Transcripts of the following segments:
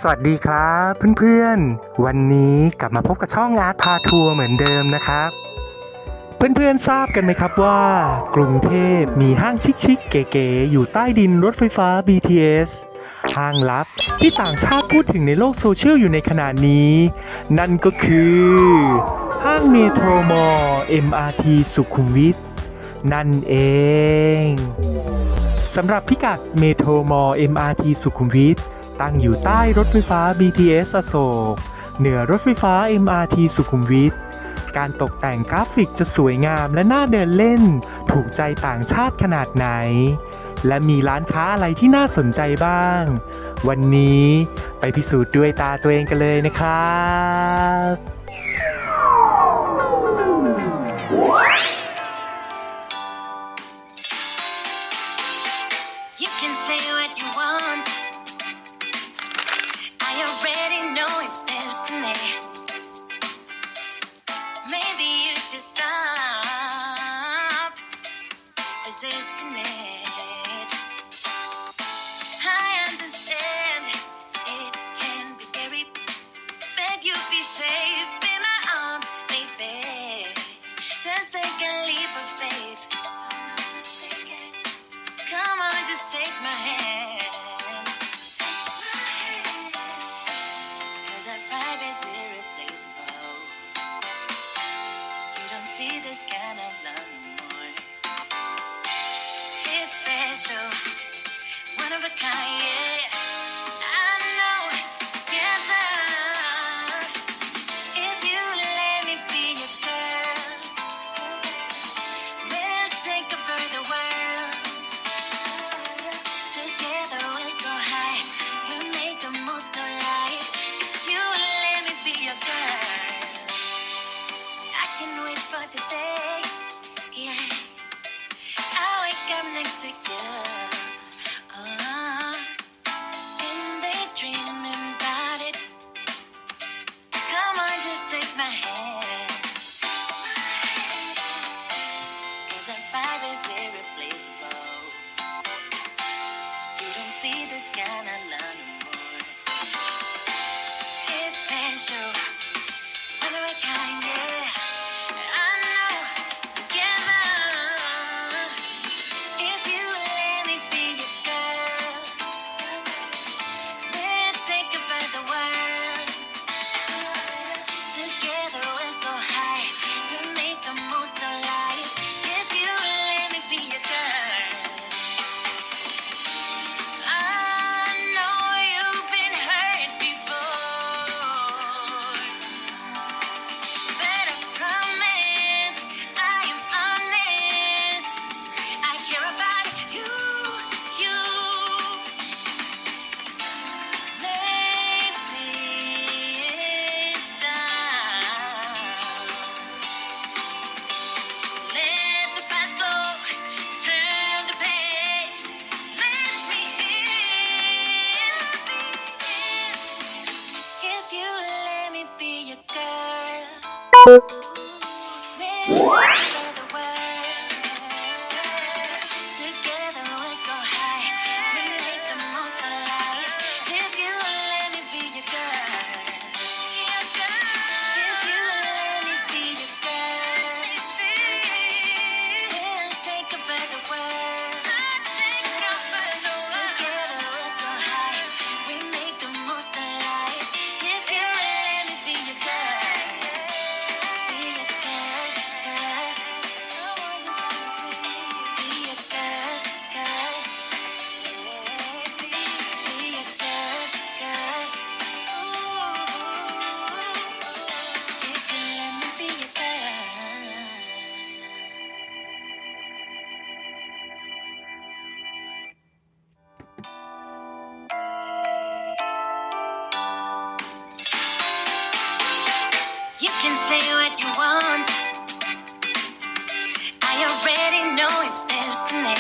วัสดีครับเพื่อนๆวันนี้กลับมาพบกับช่องอาร์ตพาทัวร์เหมือนเดิมนะครับเพื่อนๆทราบกันไหมครับว่ากรุงเทพมีห้างชิคๆเก๋ๆอยู่ใต้ดินรถไฟฟ้า BTS ห้างลับที่ต่างชาติพูดถึงในโลกโซเชียลอยู่ในขณะนี้นั่นก็คือห้าง Metro Mall MRT สุขุมวิทนั่นเองสำหรับพิกัด Metro Mall MRT สุขุมวิทตั้งอยู่ใต้รถไฟฟ้า BTS อโศกเหนือรถไฟฟ้า MRT สุขุมวิทการตกแต่งกราฟิกจะสวยงามและน่าเดินเล่นถูกใจต่างชาติขนาดไหนและมีร้านค้าอะไรที่น่าสนใจบ้างวันนี้ไปพิสูจน์ด้วยตาตัวเองกันเลยนะครับ You can say what you want. I already know it's destiny. Maybe you should stop resisting it. I understand it can be scary, but you'll be safe in my arms, baby. Just take a leap of faith. Come on, just take my hand. Cause our private's irreplaceable. You don't see this kind of love anymore. It's special, one of a kind, yeah. I know, together. If you let me be your girl, we'll take over the world.Together we'll go high, we'll make the most of life. If you let me be your girl, I can't wait for the day, yeah. I'll wake up next to you, and daydreaming about it. Come on, just take my hand. Cause our vibe is irreplaceable.You don't see this kind of love anymore. It's special, one of a kind, yeah. I know, together. If you let me be your girl, we'll take over the world. Together we'll go high, we'll make the most of life. If you let me be your girl.I know you've been hurt before, but I promise I am honest. I care about you. Maybe it's time. Let the past go, turn the page. Let me in.If you let me be your girl, we'll take over the world. Together we'll go high, we'll make the most of life. If you let me be your girl, if you let me be your girl, we'll take over the world. Together we'll go high, we'll make the most of life. If you let me be your girl, be your girl, girl. Be your girl, girl. Be your girl, girl. If you let me be your girl.You can say what you want. I already know it's destiny.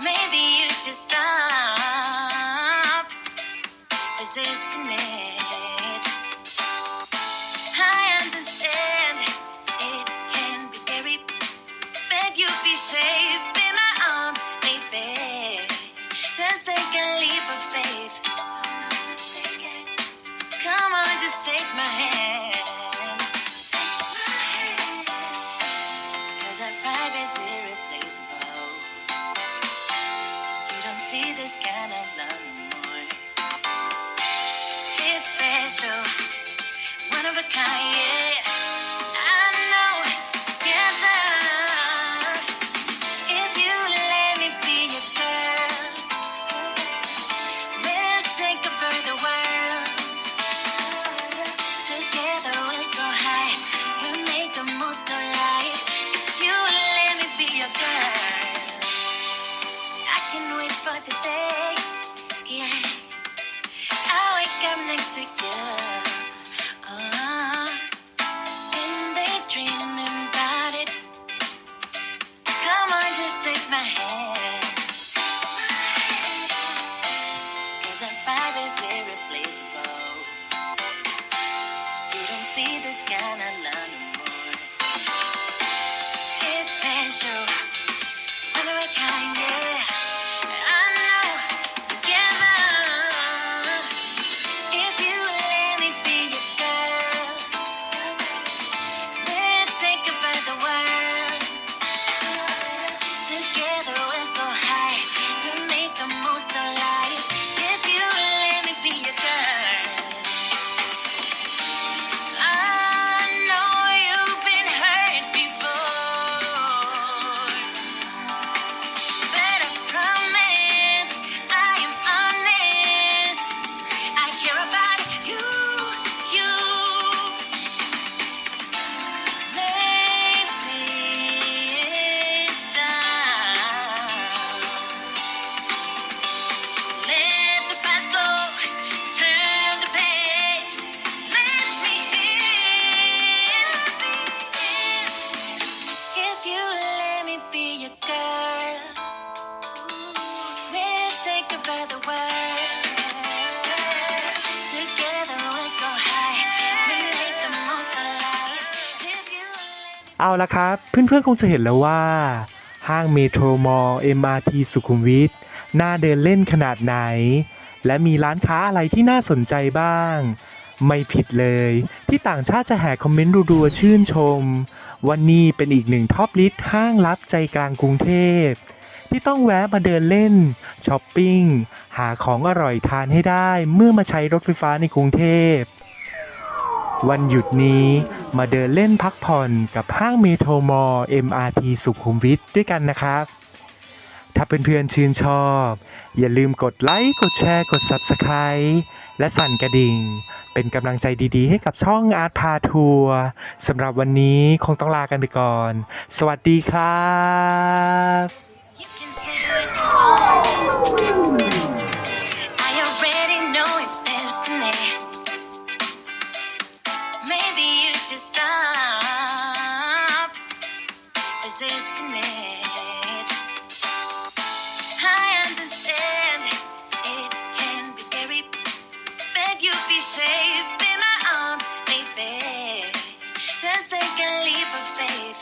Maybe you should stop resisting it. I understand it can be scary, but you'll be safe in my arms, baby. Just take a leap of faith. kind of love no more. It's special, one of a kind, yeah. I know together, if you let me be your girl, we'll take over the world. Together we'll go high, we'll make the most of life. If you let me be your girl, I can't wait for the day, yeah. I'll wake up next to you, and daydreaming about it. Come on, just take my hand, 'cause our vibe is irreplaceable. You don't see this kind of love no more. It's special, one of a kind, yeah. I know together, if you let me be your girl, we'll take over the world. Together we'll go high, we'll make the most of life. If you let me be your girl, I know you've been hurt before, but I promise I am honest. I care about you. Maybe it's time. Let the past go, turn the page. Let me in. If you let me be your girl, we'll take over the world. Together we'll go high, we'll make the most of life. If you let me เอาละครับ เพื่อนๆคงจะเห็นแล้วว่า ห้างเมโทรมอล MRT สุขุมวิทน่าเดินเล่นขนาดไหน และมีร้านค้าอะไรที่น่าสนใจบ้าง ไม่ผิดเลยที่ต่างชาติจะแห่คอมเมนต์รัวๆชื่นชมว่านี่เป็นอีกหนึ่งท็อปลิสต์ห้างลับใจกลางกรุงเทพ ที่ต้องแวะมาเดินเล่นช้อปปิ้งหาของอร่อยทานให้ได้เมื่อมาใช้รถไฟฟ้าในกรุงเทพ วันหยุดนี้มาเดินเล่นพักผ่อนกับห้างเมโทรมอล MRT สุขุมวิทด้วยกันนะครับ ถ้าเพื่อนๆชื่นชอบ อย่าลืมกดไลค์ กดแชร์ กด Subscribe และสั่นกระดิ่ง เป็นกำลังใจดีๆให้กับช่องอาร์ตพาทัวร์สำหรับวันนี้คงต้องลากันไปก่อน สวัสดีครับ You can say what you want. I already know it's destiny. Maybe you should stop resisting it. I understand it can be scary, but you be safe in my arms, baby. Just take a leap of faith.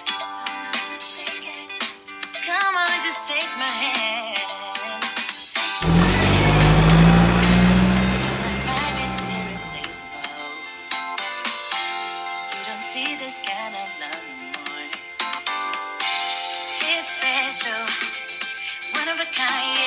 Come on, just take my hand. 'Cause our vibe is irreplaceable. You don't see this kind of love no more. It's special, one of a kind,